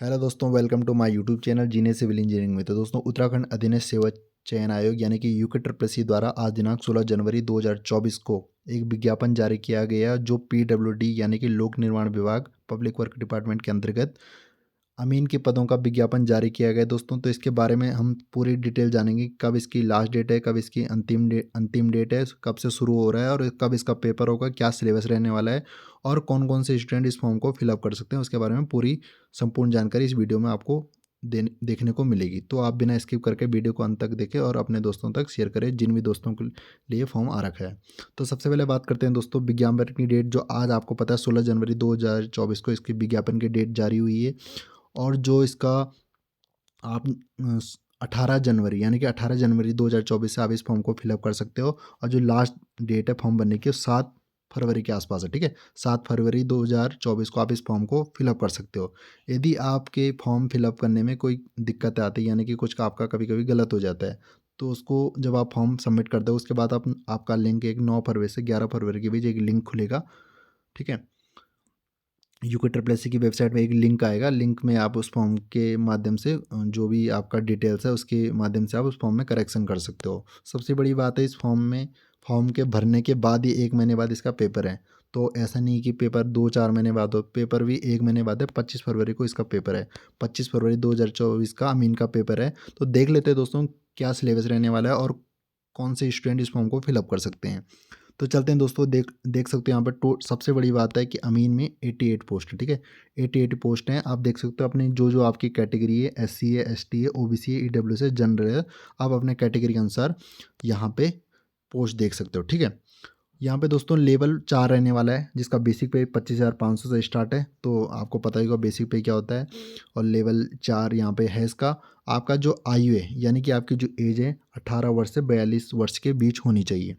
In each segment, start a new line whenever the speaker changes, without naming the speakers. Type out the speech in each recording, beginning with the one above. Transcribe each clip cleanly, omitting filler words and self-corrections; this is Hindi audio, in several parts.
हेलो दोस्तों, welcome to my YouTube channel जीने सिविल इंजीनियरिंग में। तो दोस्तों, उत्तराखंड अधीनस्थ सेवा चयन आयोग यानी कि यूके द्वारा आज दिनांक 16 जनवरी 2024 को एक विज्ञापन जारी किया गया जो पीडब्ल्यूडी यानी कि लोक निर्माण विभाग पब्लिक वर्क डिपार्टमेंट के अंतर्गत अमीन के पदों का विज्ञापन जारी किया गया दोस्तों। तो इसके बारे में हम पूरी डिटेल जानेंगे, कब इसकी लास्ट डेट है, कब इसकी अंतिम डेट है, कब से शुरू हो रहा है और कब इसका पेपर होगा, क्या सिलेबस रहने वाला है और कौन कौन से स्टूडेंट इस फॉर्म को फिलअप कर सकते हैं, उसके बारे में पूरी संपूर्ण जानकारी इस वीडियो में आपको देखने को मिलेगी। तो आप बिना स्किप करके वीडियो को अंत तक देखें और अपने दोस्तों तक शेयर करें जिन भी दोस्तों के लिए फॉर्म आ रखा है। तो सबसे पहले बात करते हैं दोस्तों विज्ञापन की डेट, जो आज आपको पता है 16 जनवरी 2024 को इसकी विज्ञापन की डेट जारी हुई है। और जो इसका आप 18 जनवरी यानी कि 18 जनवरी 2024 से आप इस फॉर्म को फिलअप कर सकते हो। और जो लास्ट डेट है फॉर्म भरने की 7 फरवरी के आसपास है। ठीक है, 7 फरवरी 2024 को आप इस फॉर्म को फिलअप कर सकते हो। यदि आपके फॉर्म फिलअप करने में कोई दिक्कत आती है यानी कि कुछ का आपका कभी कभी गलत हो जाता है, तो उसको जब आप फॉर्म सबमिट कर दो उसके बाद आपका लिंक एक 9 फरवरी से 11 फरवरी के बीच एक लिंक खुलेगा। ठीक है, यूके की वेबसाइट में एक लिंक आएगा। लिंक में आप उस फॉर्म के माध्यम से जो भी आपका डिटेल्स है उसके माध्यम से आप उस फॉर्म में करेक्शन कर सकते हो। सबसे बड़ी बात है इस फॉर्म के भरने के बाद ही 1 महीने बाद इसका पेपर है। तो ऐसा नहीं कि पेपर 2-4 महीने बाद हो, पेपर भी 1 महीने बाद है। 25 फरवरी को इसका पेपर है। 25 फरवरी 2024 का अमीन का पेपर है। तो देख लेते हैं दोस्तों क्या सिलेबस रहने वाला है और कौन से स्टूडेंट इस फॉर्म को फिलअप कर सकते हैं। तो चलते हैं दोस्तों, देख देख सकते हैं यहाँ पर सबसे बड़ी बात है कि अमीन में 88 पोस्ट है। ठीक है, 88 पोस्ट हैं। आप देख सकते हो अपनी जो जो आपकी कैटेगरी है, SC है, ST है, OBC है, EWS है, जनरल है, आप अपने कैटेगरी के अनुसार यहाँ पे पोस्ट देख सकते हो। ठीक है, यहाँ पे दोस्तों लेवल 4 रहने वाला है जिसका बेसिक पे 25,500 से स्टार्ट है। तो आपको पता ही होगा बेसिक पे क्या होता है। और लेवल 4 यहाँ पे है इसका। आपका जो आयु है यानी कि आपकी जो एज है 18 वर्ष से 42 वर्ष के बीच होनी चाहिए।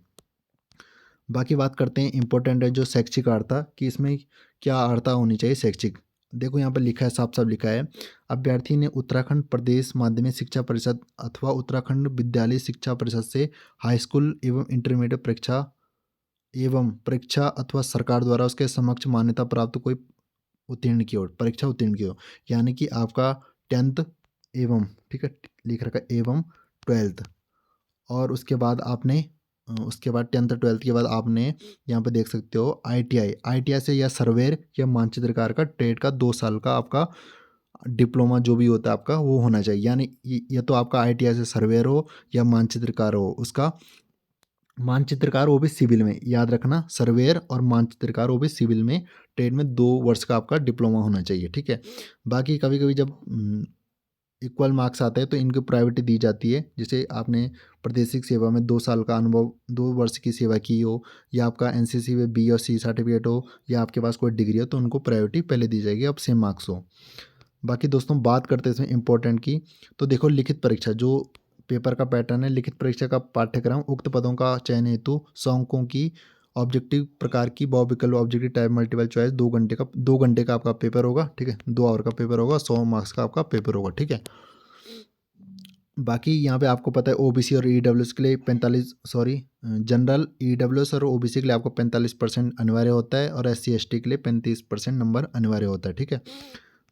बाकी बात करते हैं इंपॉर्टेंट है जो शैक्षिक अर्हता कि इसमें क्या अर्हता होनी चाहिए शैक्षिक। देखो यहाँ पर लिखा है, साफ साफ लिखा है, अभ्यर्थी ने उत्तराखंड प्रदेश माध्यमिक शिक्षा परिषद अथवा उत्तराखंड विद्यालय शिक्षा परिषद से हाई स्कूल एवं इंटरमीडिएट परीक्षा अथवा सरकार द्वारा उसके समक्ष मान्यता प्राप्त कोई परीक्षा उत्तीर्ण की हो। यानी कि आपका 10th एवं, ठीक है, लिख रखा है एवं 12th। और उसके बाद आपने उसके बाद 10th 12th के बाद आपने यहाँ पे देख सकते हो ITI से या सर्वेयर या मानचित्रकार का ट्रेड का 2 साल का आपका डिप्लोमा जो भी होता है आपका वो होना चाहिए। यानी या तो आपका ITI से सर्वेयर हो या मानचित्रकार हो। उसका मानचित्रकार वो भी सिविल में, याद रखना, सर्वेयर और मानचित्रकार वो भी सिविल में, ट्रेड में 2 वर्ष का आपका डिप्लोमा होना चाहिए। ठीक है, बाकी कभी कभी जब इक्वल मार्क्स आते हैं तो इनको प्रायोरिटी दी जाती है। जैसे आपने प्रादेशिक सेवा में 2 साल का अनुभव, 2 वर्ष की सेवा की हो, या आपका NCC में B और C सर्टिफिकेट हो, या आपके पास कोई डिग्री हो, तो उनको प्रायोरिटी पहले दी जाएगी अब सेम मार्क्स हो। बाकी दोस्तों बात करते हैं इसमें इम्पोर्टेंट की। तो देखो लिखित परीक्षा जो पेपर का पैटर्न है, लिखित परीक्षा का पाठ्यक्रम उक्त पदों का चयन हेतु 100 अंकों की ऑब्जेक्टिव प्रकार की बहुविकल्प ऑब्जेक्टिव टाइप मल्टीपल चॉइस 2 घंटे का आपका पेपर होगा। ठीक है, 2 आवर का पेपर होगा, 100 मार्क्स का आपका पेपर होगा। ठीक है, बाकी यहाँ पे आपको पता है OBC और EWS के लिए 45, सॉरी, जनरल, EWS और OBC के लिए आपको 45% अनिवार्य होता है और SC ST के लिए 35% नंबर अनिवार्य होता है। ठीक है,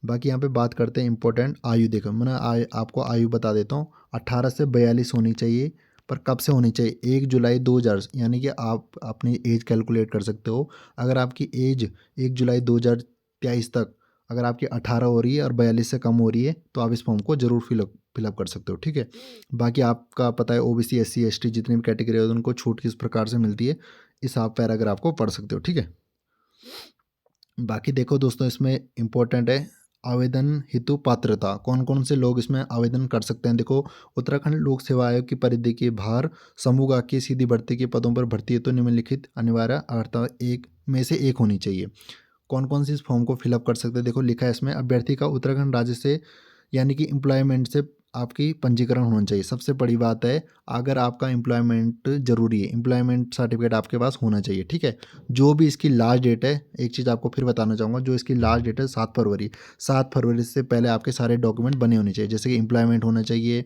बाकी यहाँ पे बात करते हैं इंपॉर्टेंट आयु। देखो मैं आपको आयु बता देता हूँ, 18 से 42 होनी चाहिए। पर कब से होनी चाहिए? 1 जुलाई 2000, यानी कि आप अपनी एज कैलकुलेट कर सकते हो। अगर आपकी एज 1 जुलाई 2023 तक अगर आपकी 18 हो रही है और 42 से कम हो रही है तो आप इस फॉर्म को जरूर फिलअप कर सकते हो। ठीक है, बाकी आपका पता है OBC SC ST जितनी भी कैटेगरी है उनको छूट किस प्रकार से मिलती है, इस आप पैराग्राफ को पढ़ सकते हो। ठीक है, बाकी देखो दोस्तों इसमें इम्पोर्टेंट है आवेदन हेतु पात्रता, कौन कौन से लोग इसमें आवेदन कर सकते हैं। देखो, उत्तराखंड लोक सेवा आयोग की परिधि के बाहर समूह की सीधी भर्ती के पदों पर भर्ती हेतु निम्नलिखित अनिवार्य अर्हता एक में से एक होनी चाहिए। कौन कौन सी इस फॉर्म को फिलअप कर सकते हैं? देखो लिखा है इसमें, अभ्यर्थी का उत्तराखंड राज्य से यानी कि एम्प्लॉयमेंट से आपकी पंजीकरण होना चाहिए। सबसे बड़ी बात है, अगर आपका एम्प्लॉयमेंट जरूरी है, एम्प्लॉयमेंट सर्टिफिकेट आपके पास होना चाहिए। ठीक है, जो भी इसकी लास्ट डेट है, एक चीज़ आपको फिर बताना चाहूँगा, जो इसकी लास्ट डेट है 7 फरवरी, 7 फरवरी से पहले आपके सारे डॉक्यूमेंट बने होने चाहिए। जैसे कि एम्प्लॉयमेंट होना चाहिए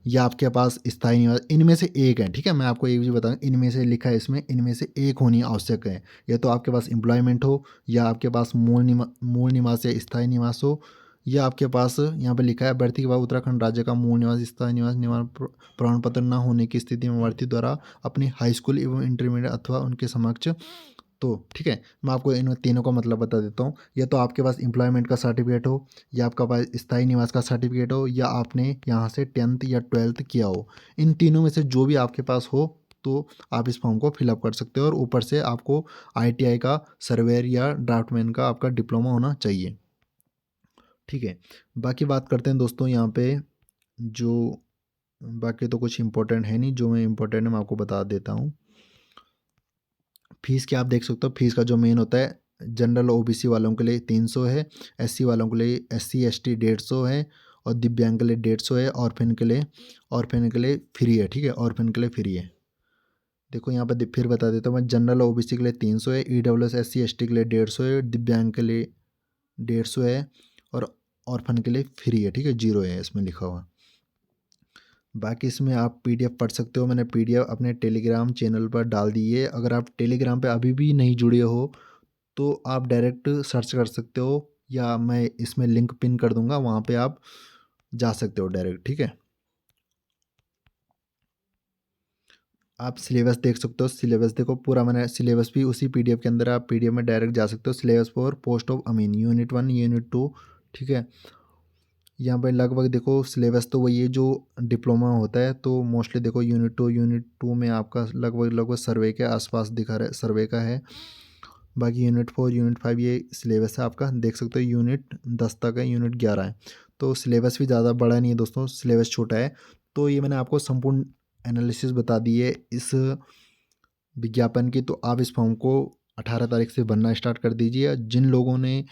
या आपके पास स्थायी निवास, इनमें से एक है। ठीक है, मैं आपको एक चीज़ बताऊँ, इनमें से लिखा है इसमें, इनमें से एक होनी आवश्यक है। या तो आपके पास एम्प्लॉयमेंट हो, या आपके पास मूल निवास या स्थायी निवास हो, ये आपके पास यहाँ पे लिखा है, अभ्यर्थी के बाद उत्तराखंड राज्य का मूल निवास, स्थायी निवास, निवास प्रमाण पत्र न होने की स्थिति में अभ्यर्थी द्वारा अपनी हाई स्कूल एवं इंटरमीडिएट अथवा उनके समक्ष, तो ठीक है, मैं आपको इन तीनों का मतलब बता देता हूँ। या तो आपके पास एम्प्लॉयमेंट का सर्टिफिकेट हो, या आपका पास स्थायी निवास का सर्टिफिकेट हो, या आपने यहाँ से 10th या 12th किया हो। इन तीनों में से जो भी आपके पास हो तो आप इस फॉर्म को फिलअप कर सकते हो। और ऊपर से आपको ITI का सर्वेयर या ड्राफ्टमैन का आपका डिप्लोमा होना चाहिए, ठीक है। बाकी बात करते हैं दोस्तों यहाँ पे, जो बाकी तो कुछ इंपॉर्टेंट है नहीं, जो मैं इंपॉर्टेंट है मैं आपको बता देता हूँ। फीस क्या आप देख सकते हो, फीस का जो मेन होता है, जनरल OBC वालों के लिए 300 है, SC वालों के लिए, SC ST 150 है, और दिव्यांग के लिए 150 है, ऑर्फेन के लिए फ्री है, ठीक है, ऑर्फेन के लिए फ्री है। देखो यहाँ पे फिर बता देता हूँ मैं, जनरल OBC के लिए 300 है, EWS SC ST के लिए 150 है, दिव्यांग के लिए 150 है, और ऑर्फन के लिए फ्री है, ठीक है, 0 है इसमें लिखा हुआ। बाकी इसमें आप PDF पढ़ सकते हो, मैंने PDF अपने टेलीग्राम चैनल पर डाल दी है। अगर आप टेलीग्राम पे अभी भी नहीं जुड़े हो तो आप डायरेक्ट सर्च कर सकते हो, या मैं इसमें लिंक पिन कर दूंगा, वहाँ पे आप जा सकते हो डायरेक्ट, ठीक है। आप सिलेबस देख सकते हो, सिलेबस देखो पूरा, मैंने सिलेबस भी उसी PDF के अंदर, आप PDF में डायरेक्ट जा सकते हो। सिलेबस फॉर पोस्ट ऑफ अमीन यूनिट 1 यूनिट 2, ठीक है। यहाँ पे लगभग देखो सिलेबस तो वही है जो डिप्लोमा होता है, तो मोस्टली देखो यूनिट 2 में आपका लगभग सर्वे के आसपास दिखा रहा है, सर्वे का है। बाकी यूनिट 4 यूनिट 5 ये सिलेबस है आपका, देख सकते हो यूनिट 10 तक है, यूनिट 11 है। तो सिलेबस भी ज़्यादा बड़ा नहीं है दोस्तों, सिलेबस छोटा है। तो ये मैंने आपको संपूर्ण एनालिसिस बता दी है इस विज्ञापन की। तो आप इस फॉर्म को 18 तारीख से भरना स्टार्ट कर दीजिए। जिन लोगों ने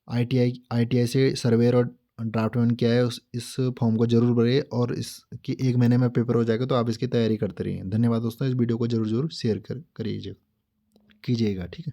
ITI से सर्वेयर और ड्राफ्टमैन किया है इस फॉर्म को जरूर भरें, और इसकी 1 महीने में पेपर हो जाएगा, तो आप इसकी तैयारी करते रहिए। धन्यवाद दोस्तों, इस वीडियो को जरूर जरूर शेयर कीजिएगा, ठीक है।